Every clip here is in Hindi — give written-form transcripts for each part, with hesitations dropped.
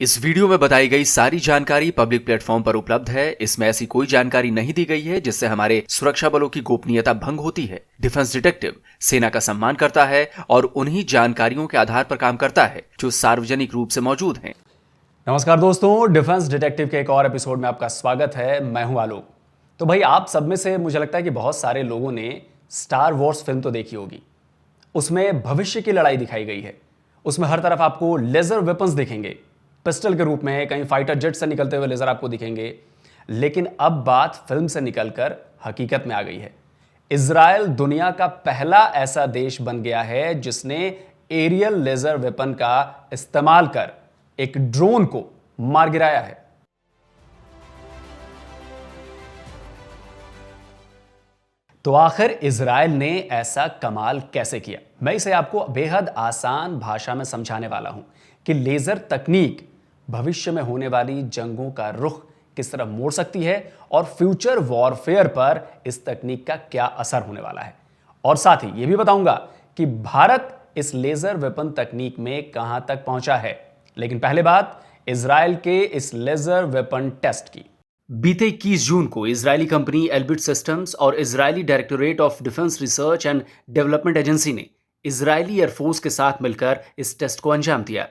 इस वीडियो में बताई गई सारी जानकारी पब्लिक प्लेटफॉर्म पर उपलब्ध है। इसमें ऐसी कोई जानकारी नहीं दी गई है जिससे हमारे सुरक्षा बलों की गोपनीयता भंग होती है। डिफेंस डिटेक्टिव सेना का सम्मान करता है और उन्हीं जानकारियों के आधार पर काम करता है जो सार्वजनिक रूप से मौजूद हैं। नमस्कार दोस्तों, डिफेंस डिटेक्टिव के एक और एपिसोड में आपका स्वागत है। मैं हूं आलोक। तो भाई, आप सब में से मुझे लगता है कि बहुत सारे लोगों ने स्टार वॉर्स फिल्म तो देखी होगी। उसमें भविष्य की लड़ाई दिखाई गई है। उसमें हर तरफ आपको लेजर वेपन्स दिखेंगे, पिस्टल के रूप में, कहीं फाइटर जेट से निकलते हुए लेजर आपको दिखेंगे। लेकिन अब बात फिल्म से निकलकर हकीकत में आ गई है। इजराइल दुनिया का पहला ऐसा देश बन गया है जिसने एरियल लेजर वेपन का इस्तेमाल कर एक ड्रोन को मार गिराया है। तो आखिर इजराइल ने ऐसा कमाल कैसे किया? मैं इसे आपको बेहद आसान भाषा में समझाने वाला हूं कि लेजर तकनीक भविष्य में होने वाली जंगों का रुख किस तरह मोड़ सकती है और फ्यूचर वॉरफेयर पर इस तकनीक का क्या असर होने वाला है। और साथ ही यह भी बताऊंगा कि भारत इस लेजर वेपन तकनीक में कहां तक पहुंचा है। लेकिन पहले बात इजराइल के इस लेजर वेपन टेस्ट की। बीते 21 जून को इजरायली कंपनी एल्बिट सिस्टम्स और Israeli directorate of defence research and development agency ने इजरायली एयरफोर्स के साथ मिलकर इस टेस्ट को अंजाम दिया।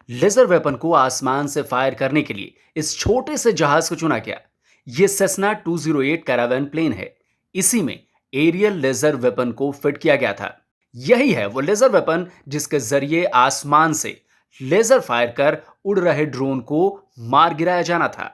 लेजर वेपन को आसमान से फायर करने के लिए इस छोटे से जहाज को चुना गया। यह सेस्ना 208 कैरावैन प्लेन है। इसी में एरियल लेजर वेपन को फिट किया गया था। यही है वो लेजर वेपन जिसके जरिए आसमान से लेजर फायर कर उड़ रहे ड्रोन को मार गिराया जाना था।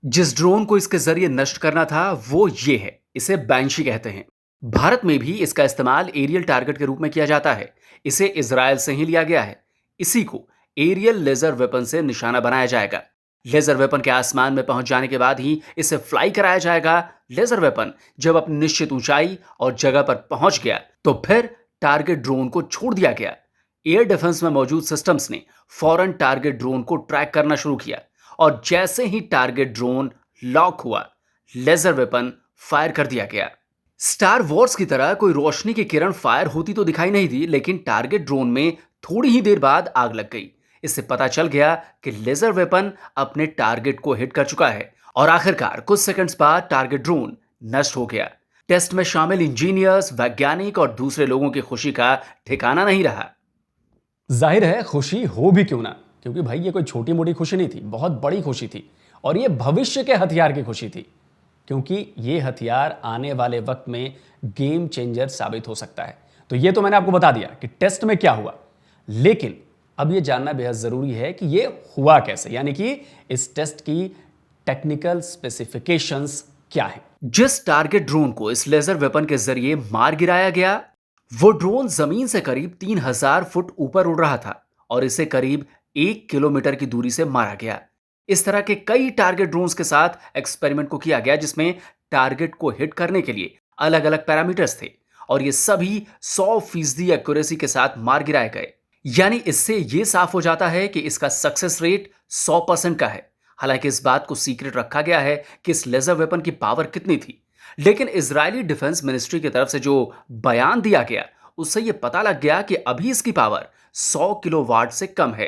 जिस ड्रोन को इसके जरिए नष्ट करना था वो ये है, इसे बैंशी कहते हैं। भारत में भी इसका इस्तेमाल एरियल टारगेट के रूप में किया जाता है। इसे इजराइल से ही लिया गया है। इसी को एरियल लेजर वेपन से निशाना बनाया जाएगा। लेजर वेपन के आसमान में पहुंच जाने के बाद ही इसे फ्लाई कराया जाएगा। लेजर वेपन जब अपनी निश्चित ऊंचाई और जगह पर पहुंच गया तो फिर टारगेट ड्रोन को छोड़ दिया गया। एयर डिफेंस में मौजूद सिस्टम्स ने फौरन टारगेट ड्रोन को ट्रैक करना शुरू किया और जैसे ही टारगेट ड्रोन लॉक हुआ, लेजर वेपन फायर कर दिया गया। स्टार वॉर्स की तरह कोई रोशनी की किरण फायर होती तो दिखाई नहीं दी, लेकिन टारगेट ड्रोन में थोड़ी ही देर बाद आग लग गई। इससे पता चल गया कि लेजर वेपन अपने टारगेट को हिट कर चुका है और आखिरकार कुछ सेकंड्स बाद टारगेट ड्रोन नष्ट हो गया। टेस्ट में शामिल इंजीनियर्स, वैज्ञानिक और दूसरे लोगों की खुशी का ठिकाना नहीं रहा। जाहिर है, खुशी हो भी क्यों ना, क्योंकि भाई ये कोई छोटी मोटी खुशी नहीं थी, बहुत बड़ी खुशी थी। और ये भविष्य के हथियार की खुशी थी, क्योंकि ये हथियार आने वाले वक्त में गेम चेंजर साबित हो सकता है। तो ये तो मैंने आपको बता दिया कि टेस्ट में क्या हुआ, लेकिन अब ये जानना बेहद जरूरी है कि ये हुआ कैसे, यानी कि इस टेस्ट की टेक्निकल स्पेसिफिकेशंस क्या है। जिस टारगेट ड्रोन को इस लेजर वेपन के जरिए मार गिराया गया, वो ड्रोन जमीन से करीब 3000 फुट ऊपर उड़ रहा था और इसे करीब 1 किलोमीटर की दूरी से मारा गया। इस तरह के कई टारगेट ड्रोन्स के साथ एक्सपेरिमेंट को किया गया जिसमें टारगेट को हिट करने के लिए अलग अलग पैरामीटर्स थे और ये सभी 100% एक्यूरेसी के साथ मार गिराए गए। यानी इससे ये साफ हो जाता है कि इसका सक्सेस रेट 100% का है। हालांकि इस बात को सीक्रेट रखा गया है कि इस लेजर वेपन की पावर कितनी थी, लेकिन इजरायली डिफेंस मिनिस्ट्री की तरफ से जो बयान दिया गया उससे यह पता लग गया कि अभी इसकी पावर 100 किलोवाट से कम है।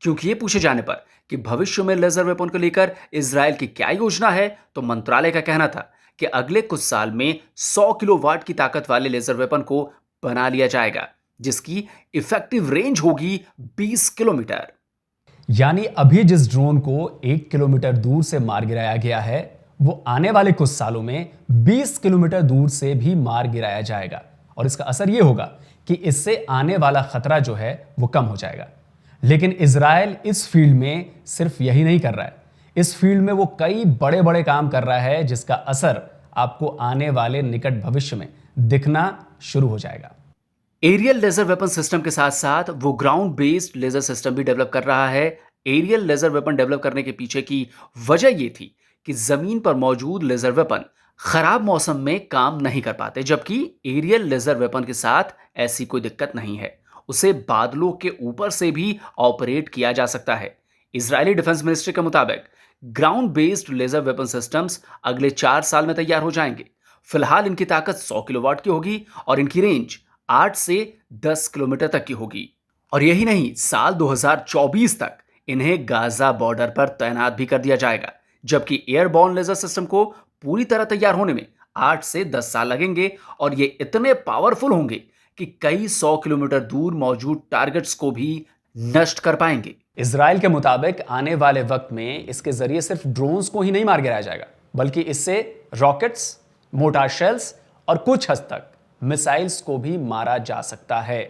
क्योंकि ये पूछे जाने पर कि भविष्य में लेजर वेपन को लेकर इजराइल की क्या योजना है, तो मंत्रालय का कहना था कि अगले कुछ साल में 100 किलोवाट की ताकत वाले लेजर वेपन को बना लिया जाएगा जिसकी इफेक्टिव रेंज होगी 20 किलोमीटर। यानी अभी जिस ड्रोन को 1 किलोमीटर दूर से मार गिराया गया है, वो आने वाले कुछ सालों में 20 किलोमीटर दूर से भी मार गिराया जाएगा। और इसका असर यह होगा कि इससे आने वाला खतरा जो है वो कम हो जाएगा। लेकिन इजराइल इस फील्ड में सिर्फ यही नहीं कर रहा है, इस फील्ड में वो कई बड़े बड़े काम कर रहा है जिसका असर आपको आने वाले निकट भविष्य में दिखना शुरू हो जाएगा। एरियल लेजर वेपन सिस्टम के साथ साथ वो ग्राउंड बेस्ड लेजर सिस्टम भी डेवलप कर रहा है। एरियल लेजर वेपन डेवलप करने के पीछे की वजह ये थी कि जमीन पर मौजूद लेजर वेपन खराब मौसम में काम नहीं कर पाते, जबकि एरियल लेजर वेपन के साथ ऐसी कोई दिक्कत नहीं है। उसे बादलों के ऊपर से भी ऑपरेट किया जा सकता है। इजरायली डिफेंस मिनिस्ट्री के मुताबिक ground based laser weapon systems अगले 4 साल में तैयार हो जाएंगे। फिलहाल इनकी ताकत 100 किलोवाट की होगी और इनकी रेंज 8 से 10 किलोमीटर तक की होगी। और यही नहीं, साल 2024 तक इन्हें गाजा बॉर्डर पर तैनात भी कर दिया जाएगा, जबकि एयरबॉर्न लेजर सिस्टम को पूरी तरह तैयार होने में 8 से 10 साल लगेंगे और ये इतने पावरफुल होंगे कि कई 100 किलोमीटर दूर मौजूद टारगेट्स को भी नष्ट कर पाएंगे। इजराइल के मुताबिक आने वाले वक्त में इसके जरिए सिर्फ ड्रोन्स को ही नहीं मार गिराया जाएगा, बल्कि इससे रॉकेट्स, मोटार शेल्स और कुछ हद तक मिसाइल्स को भी मारा जा सकता है।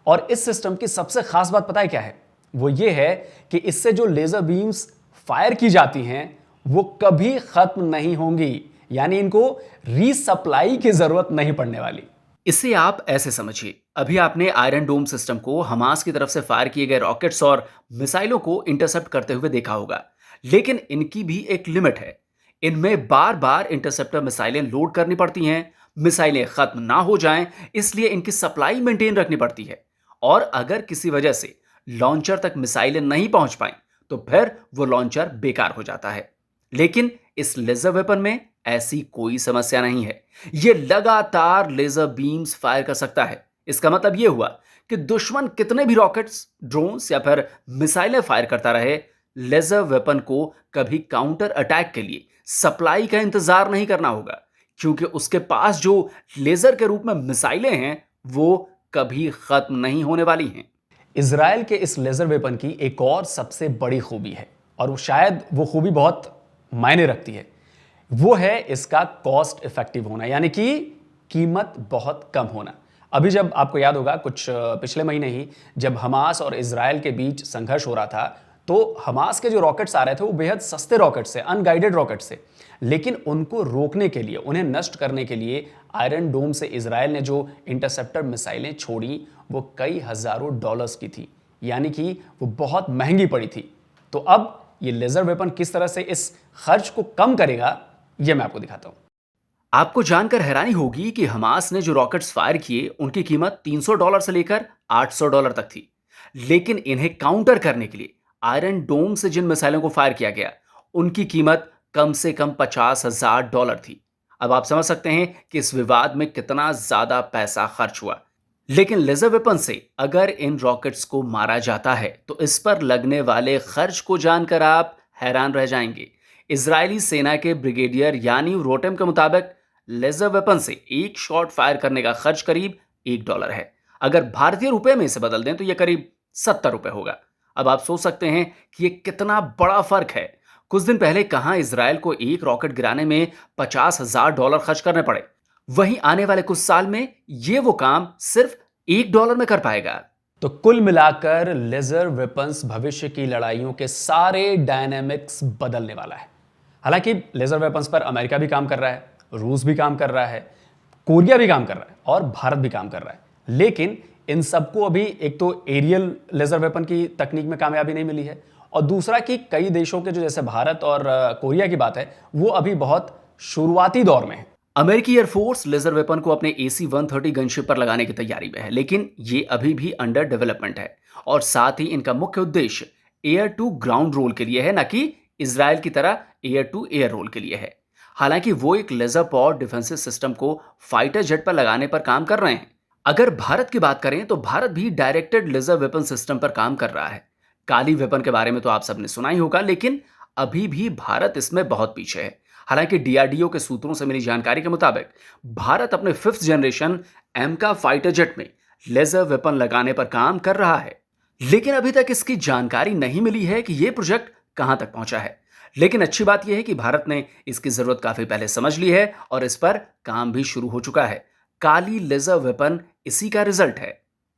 और इस सिस्टम की सबसे खास बात पता है क्या है? वो ये है कि इससे जो लेजर बीम्स फायर की जाती हैं वो कभी खत्म नहीं होंगी, यानी इनको रीसप्लाई की जरूरत नहीं पड़ने वाली। इसे आप ऐसे समझिए, अभी आपने आयरन डोम सिस्टम को हमास की तरफ से फायर किए गए रॉकेट्स और मिसाइलों को इंटरसेप्ट करते हुए देखा होगा, लेकिन इनकी भी एक लिमिट है। इनमें बार बार इंटरसेप्टर मिसाइलें लोड करनी पड़ती हैं, मिसाइलें खत्म ना हो जाएं, इसलिए इनकी सप्लाई मेंटेन रखनी पड़ती है। और अगर किसी वजह से लॉन्चर तक मिसाइलें नहीं पहुंच पाएं, तो फिर वो लॉन्चर बेकार हो जाता है। लेकिन इस लेजर वेपन में ऐसी कोई समस्या नहीं है। ये लगातार लेजर बीम्स फायर कर सकता है। इसका मतलब ये हुआ कि दुश्मन कितने भी रॉकेट्स, ड्रोन्स या फिर मिसाइलें फायर करता रहे, लेजर वेपन को कभी काउंटर अटैक के लिए सप्लाई का इंतजार नहीं करना होगा, क्योंकि उसके पास जो लेजर के रूप में मिसाइलें हैं वो कभी खत्म नहीं होने वाली हैं। इजराइल के इस लेजर वेपन की एक और सबसे बड़ी खूबी है, और शायद वो खूबी बहुत मायने रखती है। वो है इसका कॉस्ट इफेक्टिव होना, यानी कि कीमत बहुत कम होना। अभी जब आपको याद होगा, कुछ पिछले महीने ही जब हमास और इजराइल के बीच संघर्ष हो रहा था, तो हमास के जो रॉकेट्स आ रहे थे वो बेहद सस्ते रॉकेट्स से, अनगाइडेड रॉकेट्स से, लेकिन उनको रोकने के लिए, उन्हें नष्ट करने के लिए आयरन डोम से इजराइल ने जो इंटरसेप्टर मिसाइलें छोड़ी वो कई हजारों डॉलर्स की थी, यानी कि वो बहुत महंगी पड़ी थी। तो अब ये लेजर वेपन किस तरह से इस खर्च को कम करेगा, ये मैं आपको दिखाता हूं। आपको जानकर हैरानी होगी कि हमास ने जो रॉकेट्स फायर किए उनकी कीमत $300 से लेकर $800 तक थी, लेकिन इन्हें काउंटर करने के लिए आयरन डोम से जिन मिसाइलों को फायर किया गया उनकी कीमत कम से कम $50,000 थी। अब आप समझ सकते हैं कि इस विवाद में कितना ज्यादा पैसा खर्च हुआ। लेकिन लेजर वेपन से अगर इन रॉकेट्स को मारा जाता है तो इस पर लगने वाले खर्च को जानकर आप हैरान रह जाएंगे। इजरायली सेना के ब्रिगेडियर यानीव रोटेम के मुताबिक लेजर वेपन से एक शॉट फायर करने का खर्च करीब $1 है। अगर भारतीय रुपए में इसे बदल दें तो यह करीब ₹70 होगा। अब आप सोच सकते हैं कि यह कितना बड़ा फर्क है। कुछ दिन पहले कहां इजराइल को एक रॉकेट गिराने में $50,000 खर्च करने पड़े, वहीं आने वाले कुछ साल में ये वो काम सिर्फ $1 में कर पाएगा। तो कुल मिलाकर लेजर वेपन्स भविष्य की लड़ाइयों के सारे डायनेमिक्स बदलने वाला है। हालांकि लेजर वेपन्स पर अमेरिका भी काम कर रहा है, रूस भी काम कर रहा है, कोरिया भी काम कर रहा है और भारत भी काम कर रहा है, लेकिन इन सबको अभी एक तो एरियल लेजर वेपन की तकनीक में कामयाबी नहीं मिली है, और दूसरा कि कई देशों के जो जैसे भारत और कोरिया की बात है वो अभी बहुत शुरुआती दौर में है। अमेरिकी एयरफोर्स लेजर वेपन को अपने AC-130 गनशिप पर लगाने की तैयारी में है, लेकिन ये अभी भी अंडर डेवलपमेंट है और साथ ही इनका मुख्य उद्देश्य एयर टू ग्राउंड रोल के लिए है, न कि इजराइल की तरह एयर टू एयर रोल के लिए है। हालांकि वो एक लेजर पॉड डिफेंसिव सिस्टम को फाइटर जेट पर लगाने पर काम कर रहे हैं। अगर भारत की बात करें तो भारत भी डायरेक्टेड लेजर वेपन सिस्टम पर काम कर रहा है। काली वेपन के बारे में तो आप सबने सुना ही होगा, लेकिन अभी भी भारत इसमें बहुत पीछे है। हालांकि डीआरडीओ के सूत्रों से मिली जानकारी के मुताबिक भारत अपने 5th जनरेशन एमका फाइटर जेट में लेजर वेपन लगाने पर काम कर रहा है, लेकिन अभी तक इसकी जानकारी नहीं मिली है कि यह प्रोजेक्ट कहां तक पहुंचा है। लेकिन अच्छी बात यह है कि भारत ने इसकी जरूरत काफी पहले समझ ली है और इस पर काम भी शुरू हो चुका है। काली लेजर वेपन इसी का रिजल्ट है।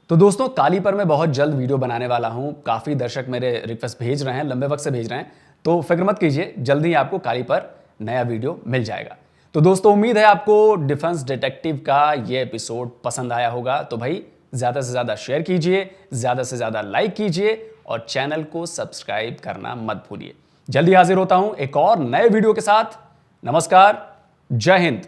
तो दोस्तों, काली पर मैं बहुत जल्द वीडियो बनाने वाला हूं। काफी दर्शक मेरे रिक्वेस्ट भेज रहे हैं, लंबे वक्त से भेज रहे हैं, तो फिक्र मत कीजिए, जल्द ही आपको काली पर नया वीडियो मिल जाएगा। तो दोस्तों, उम्मीद है आपको डिफेंस डिटेक्टिव का ये एपिसोड पसंद आया होगा। तो भाई ज्यादा से ज्यादा शेयर कीजिए, ज्यादा से ज्यादा लाइक कीजिए और चैनल को सब्सक्राइब करना मत भूलिए। जल्दी हाजिर होता हूं एक और नए वीडियो के साथ। नमस्कार, जय हिंद।